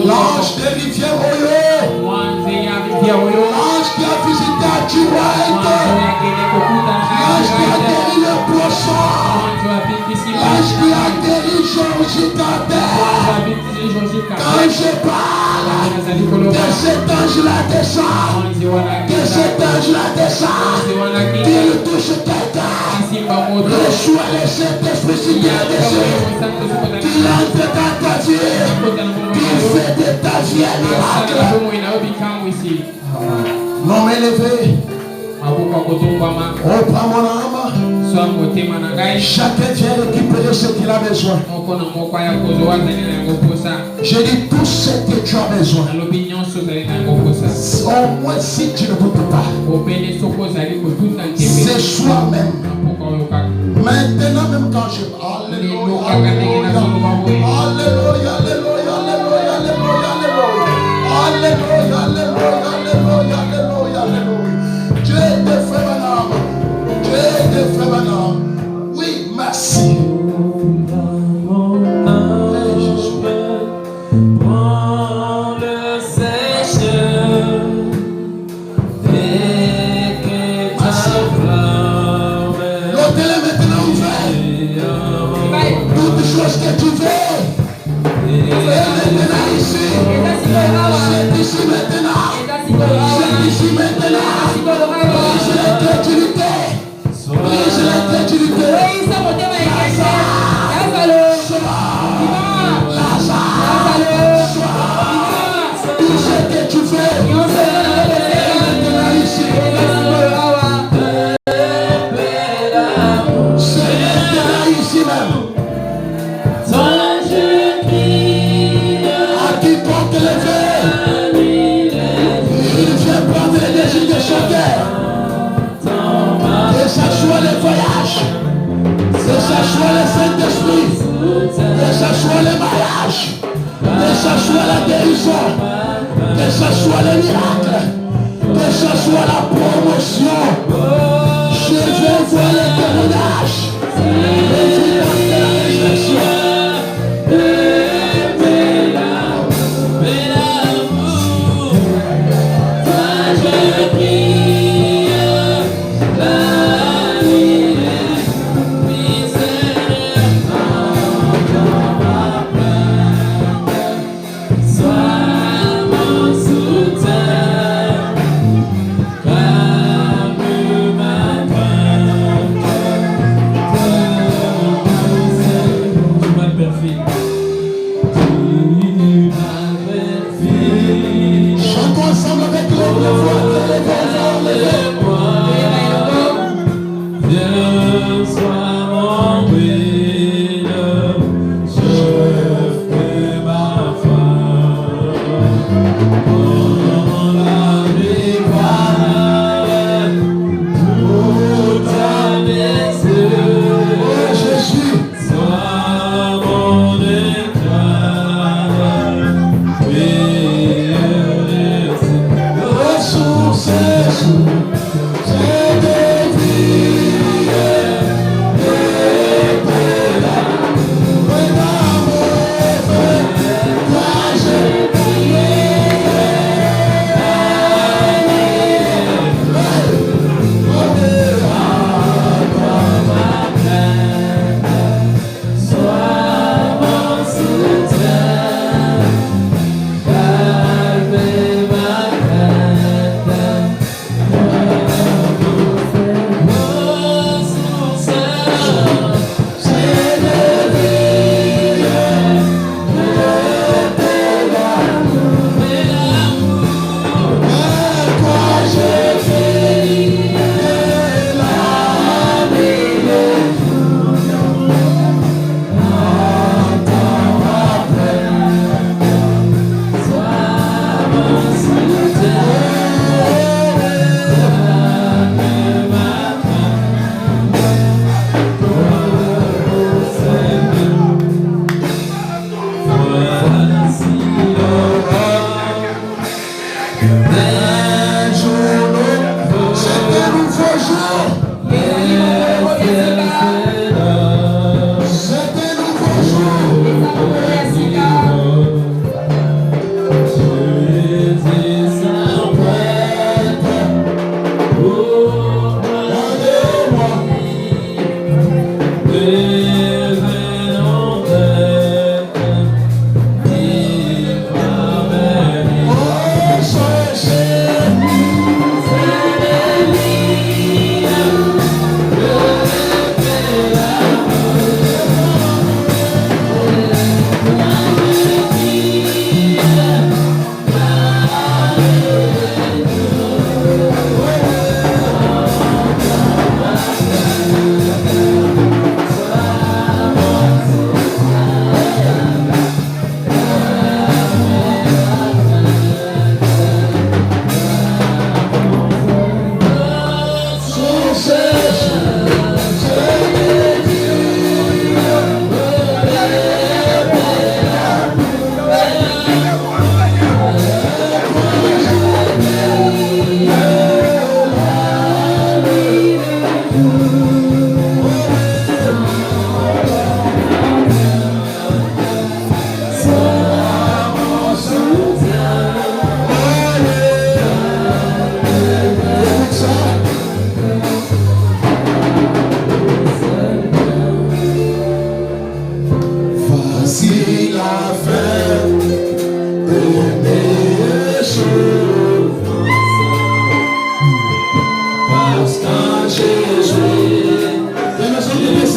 l'ange de Rivière Oyo, l'ange qui a visité Chihuahua, l'ange qui a guéri le poisson, l'ange qui a guéri Georgie Carter. Quand je parle, que cet ange-là descend, que cet ange-là descend, qu'il touche quelqu'un, reçois le Saint-Esprit sur ta dessus, qu'il entre dans ta vie, qu'il fait de ta vie un miracle. L'homme élevé, reprends mon âme. Chacun vient récupérer ce qu'il a besoin. Je dis tout ce que tu as besoin. Au moins si tu ne peux pas, c'est soi-même. Maintenant même quand je parle, Alléluia, Alléluia, Alléluia, Alléluia, Alléluia, Alléluia, Alléluia, Alléluia. Dieu te fait mon âme. Dieu te fait mon âme. Oui, merci. Que tu veux, maintenant ici, c'est ici maintenant, c'est ici maintenant, brise l'incrédulité, brise l'incrédulité, tout ce que tu veux, maintenant ici, c'est maintenant ici même. Que ce soit le voyage, que ce soit le Saint-Esprit, que ce soit le mariage, que ce soit la guérison, que ce soit le miracle, que ce soit la promotion. Je veux voir le témoignage. Je veux voir la résurrection.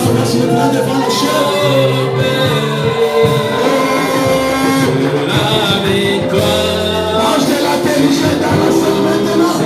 savoir si le plan devant le ciel. Avec toi. Ange de la terre, dans la salle maintenant.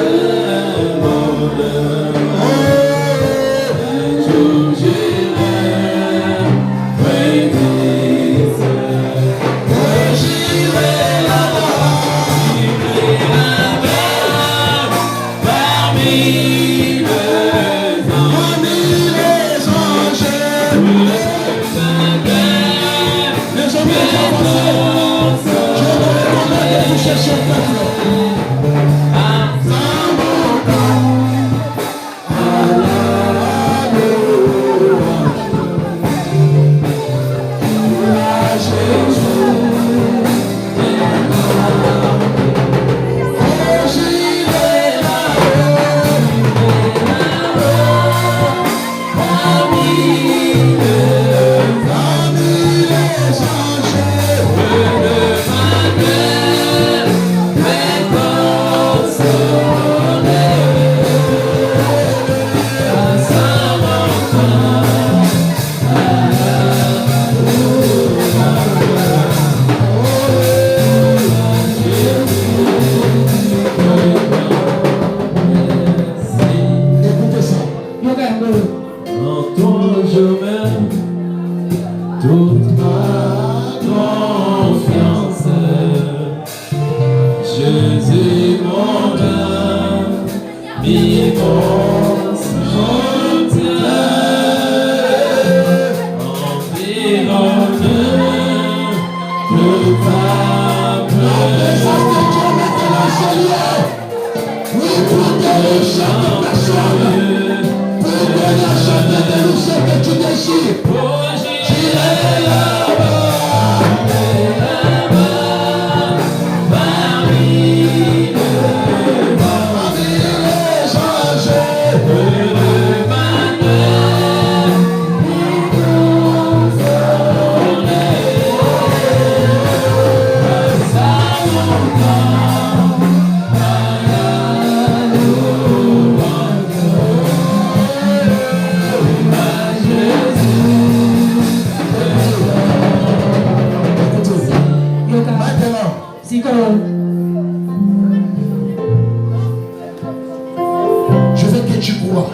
Je veux que tu crois.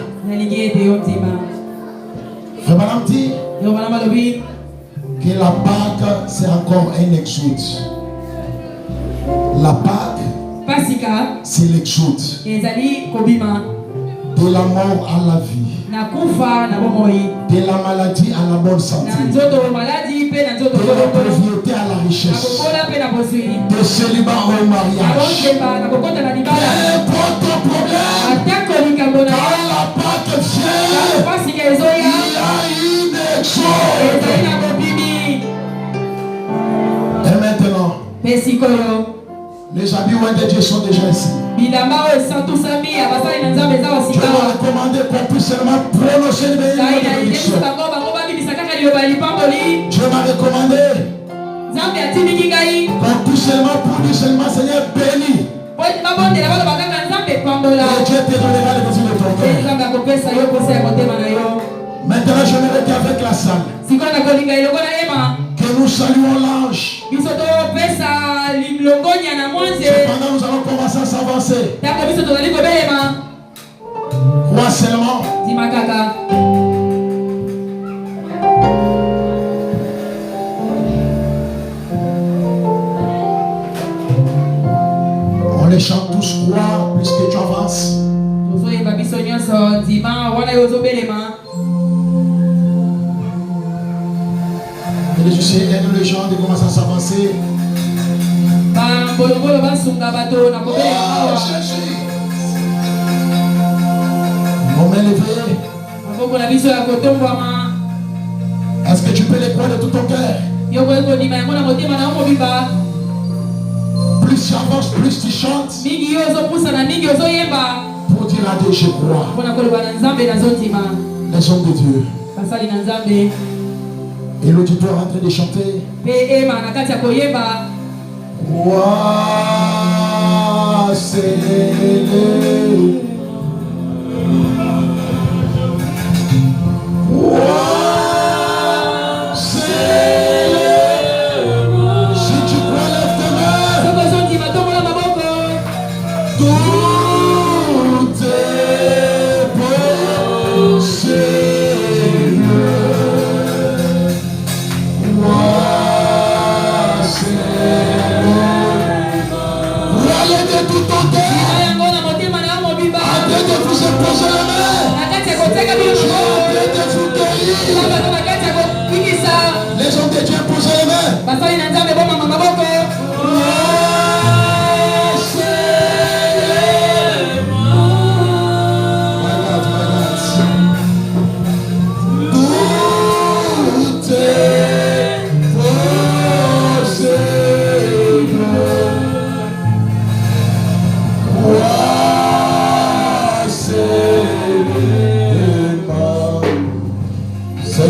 Frère dit que la Pâque, c'est encore un exode. La Pâque, c'est l'exode. De la mort à la vie. De la maladie à la bonne santé. De la pauvreté à la richesse. De célibat au mariage. N'importe ton problème. Quand la Pâque vient, il y a une exode. Et maintenant, les amis de Dieu sont déjà ici. Je vais recommander qu'on puisse seulement prononcer le bénédiction. Je vais recommander qu'on puisse seulement prononcer seulement Seigneur béni. Et Dieu te donnera les désirs de ton cœur. Maintenant, je vais dire avec la salle que nous saluons l'ange. Cependant, nous allons commencer à s'avancer. Crois seulement. On les chante tous croix puisque tu avances. Et je sais, aide les gens de commencer à s'avancer. Mon main levée. Est-ce que tu peux les croire de tout ton cœur? Plus tu avances, plus tu chantes. Pour dire à Dieu, je crois. Les hommes de Dieu. Et l'auditoire en train de chanter. Croix, c'est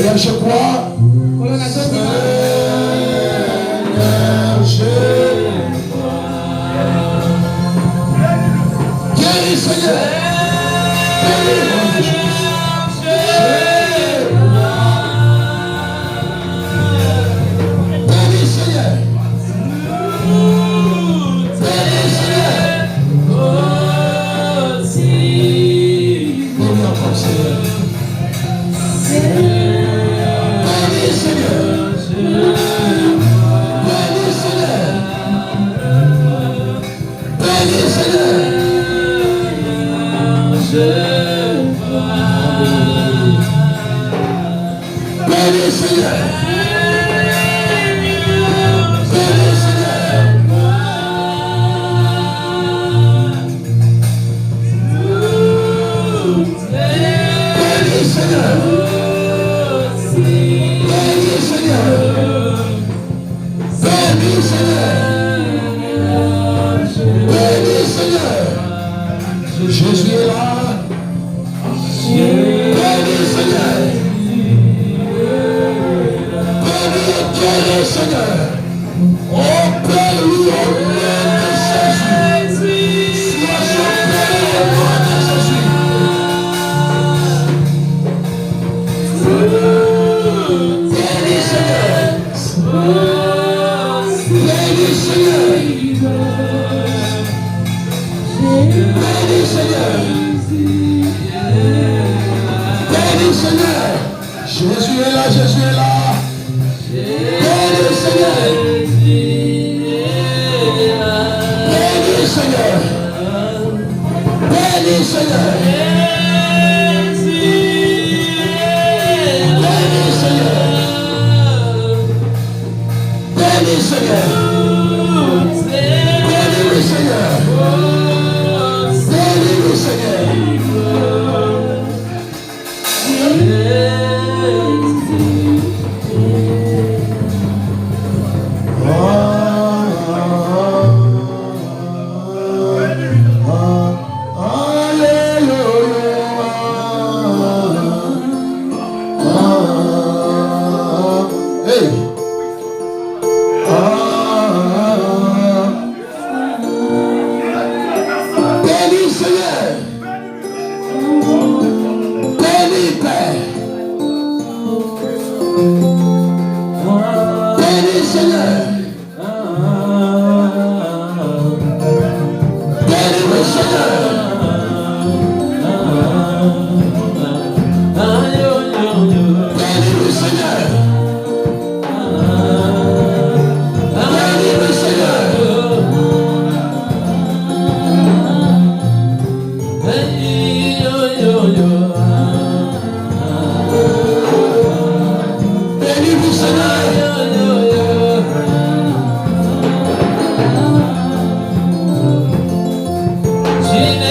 Seigneur, je crois. Guéris, Seigneur. Jésus est là. Bénis Seigneur. Bénis Seigneur. Oh Père, lui, au nom de Jésus. Sois son Père au nom de Jésus. Bénis Seigneur. Bénis Seigneur. Bénis Seigneur. Bénis Seigneur. Jésus est là, Jésus est là. Bénis Seigneur. Bénis Seigneur. Bénis Seigneur. Bénis Seigneur. Bénis Seigneur. Bénis Seigneur. Bénis Seigneur. Jesus.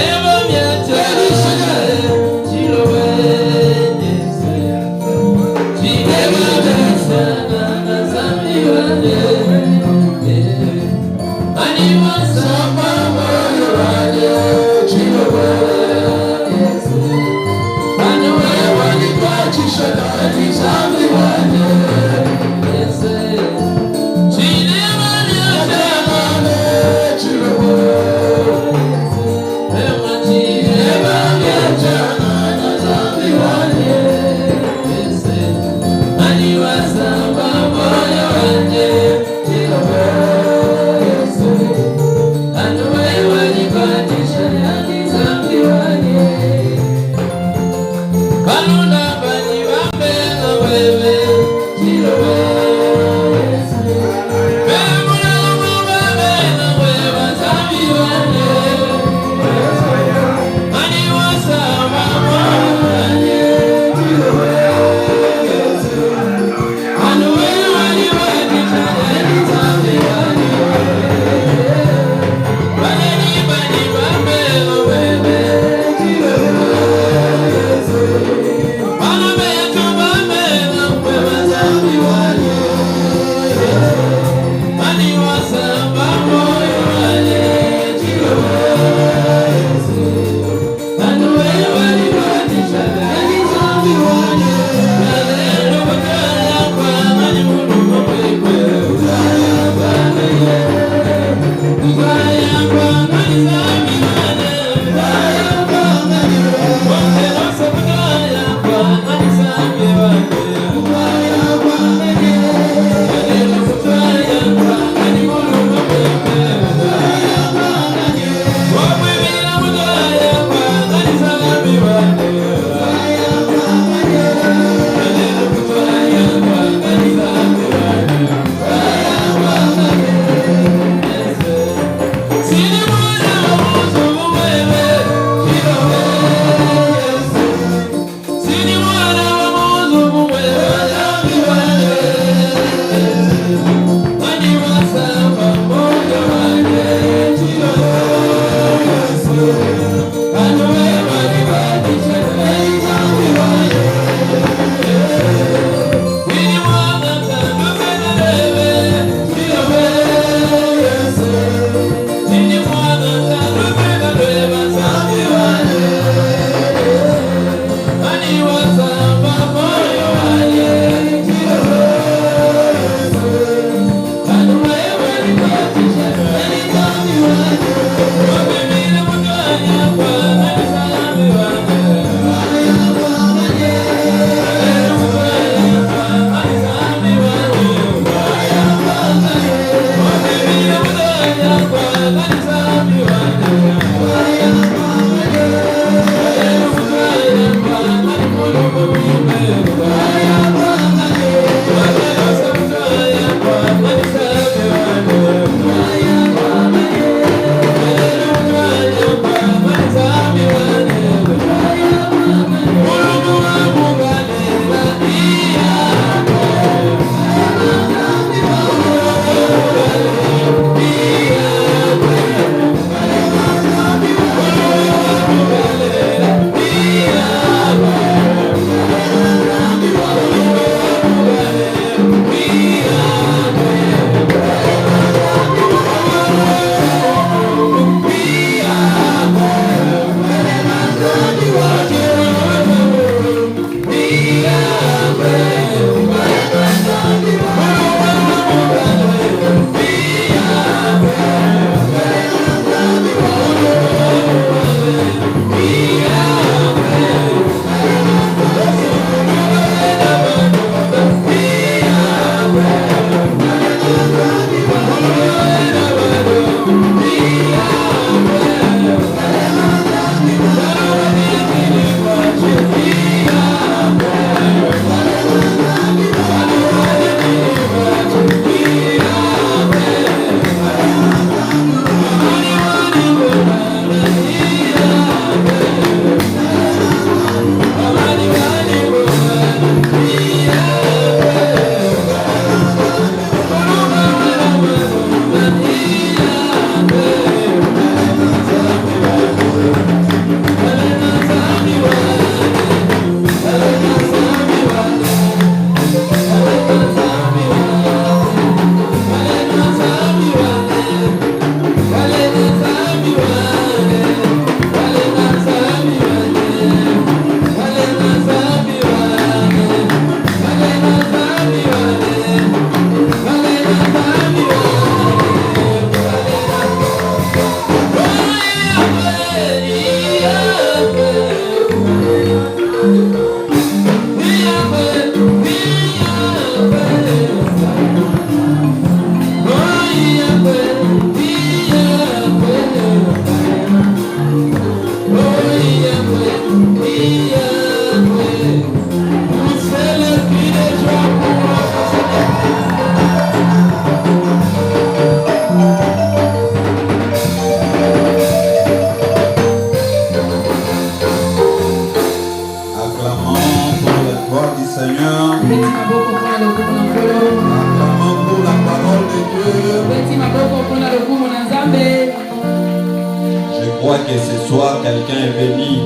quelqu'un est béni.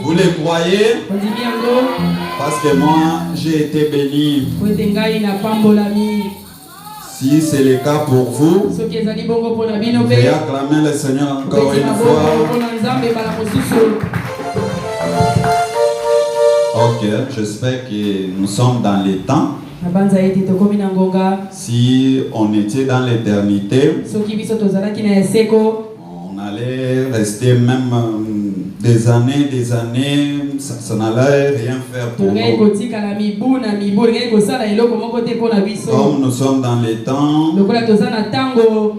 Vous les croyez? Parce que moi, j'ai été béni. Si c'est le cas pour vous, veuillez acclamer le Seigneur encore une fois. Ok, j'espère que nous sommes dans les temps. Si on était dans l'éternité, on allait rester même des années, ça n'allait rien faire pour nous. Comme nous sommes dans les temps,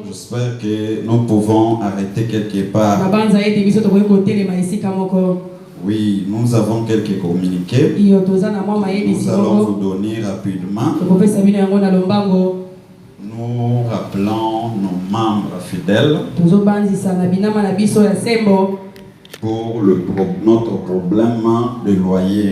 j'espère que nous pouvons arrêter quelque part. Oui, nous avons quelques communiqués. Nous allons vous donner rapidement. Nous rappelons nos membres fidèles pour notre problème de loyer.